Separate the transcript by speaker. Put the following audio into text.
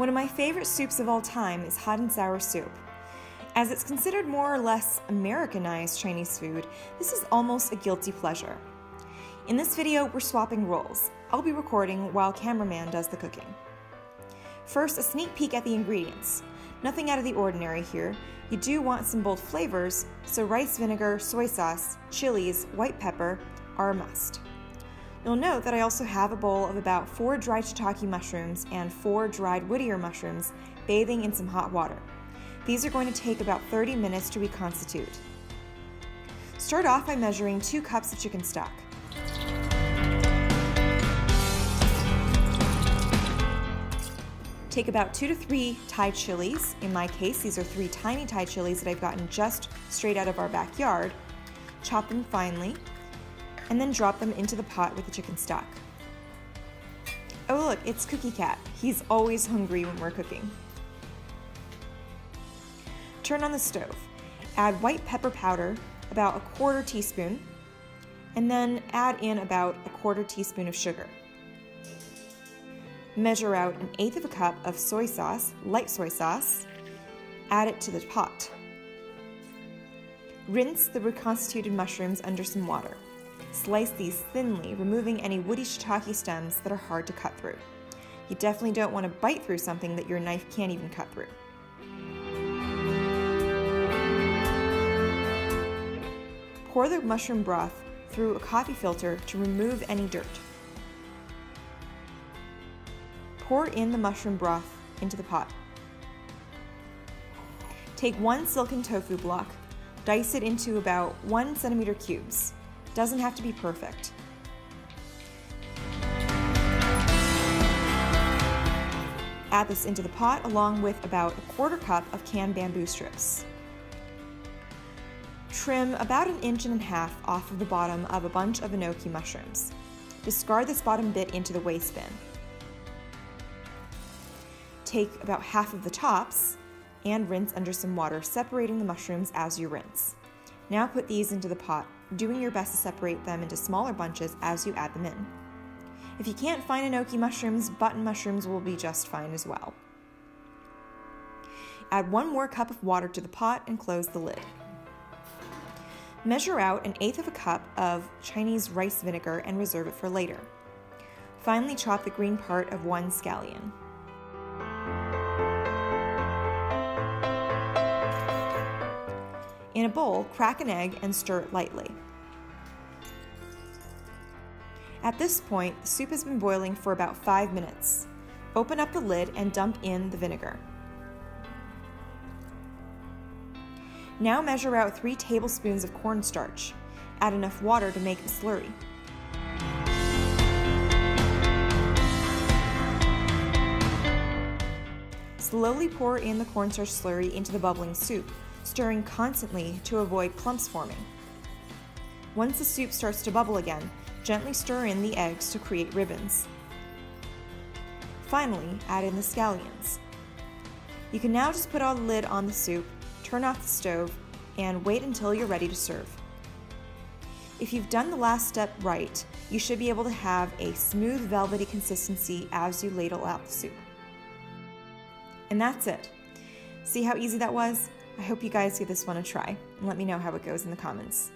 Speaker 1: One of my favorite soups of all time is hot and sour soup. As it's considered more or less Americanized Chinese food, this is almost a guilty pleasure. In this video, we're swapping roles. I'll be recording while cameraman does the cooking. First, a sneak peek at the ingredients. Nothing out of the ordinary here. You do want some bold flavors, so rice vinegar, soy sauce, chilies, white pepper are a must. You'll note that I also have a bowl of about 4 dried shiitake mushrooms and 4 dried woodear mushrooms bathing in some hot water. These are going to take about 30 minutes to reconstitute. Start off by measuring 2 cups of chicken stock. Take about 2 to 3 Thai chilies. In my case, these are 3 tiny Thai chilies that I've gotten just straight out of our backyard. Chop them finely, and then drop them into the pot with the chicken stock. Oh look, it's Cookie Cat. He's always hungry when we're cooking. Turn on the stove. Add white pepper powder, about 1/4 teaspoon, and then add in about 1/4 teaspoon of sugar. Measure out 1/8 cup of soy sauce, light soy sauce. Add it to the pot. Rinse the reconstituted mushrooms under some water. Slice these thinly, removing any woody shiitake stems that are hard to cut through. You definitely don't want to bite through something that your knife can't even cut through. Pour the mushroom broth through a coffee filter to remove any dirt. Pour in the mushroom broth into the pot. Take 1 silken tofu block, dice it into about 1 centimeter cubes. Doesn't have to be perfect. Add this into the pot along with about 1/4 cup of canned bamboo strips. Trim about 1.5 inches off of the bottom of a bunch of enoki mushrooms. Discard this bottom bit into the waste bin. Take about half of the tops and rinse under some water, separating the mushrooms as you rinse. Now put these into the pot, doing your best to separate them into smaller bunches as you add them in. If you can't find enoki mushrooms, button mushrooms will be just fine as well. Add 1 more cup of water to the pot and close the lid. Measure out 1/8 cup of Chinese rice vinegar and reserve it for later. Finally, chop the green part of 1 scallion. In a bowl, crack an egg and stir it lightly. At this point, the soup has been boiling for about 5 minutes. Open up the lid and dump in the vinegar. Now measure out 3 tablespoons of cornstarch. Add enough water to make a slurry. Slowly pour in the cornstarch slurry into the bubbling soup, stirring constantly to avoid clumps forming. Once the soup starts to bubble again, gently stir in the eggs to create ribbons. Finally, add in the scallions. You can now just put a lid on the soup, turn off the stove, and wait until you're ready to serve. If you've done the last step right, you should be able to have a smooth, velvety consistency as you ladle out the soup. And that's it. See how easy that was? I hope you guys give this one a try, and let me know how it goes in the comments.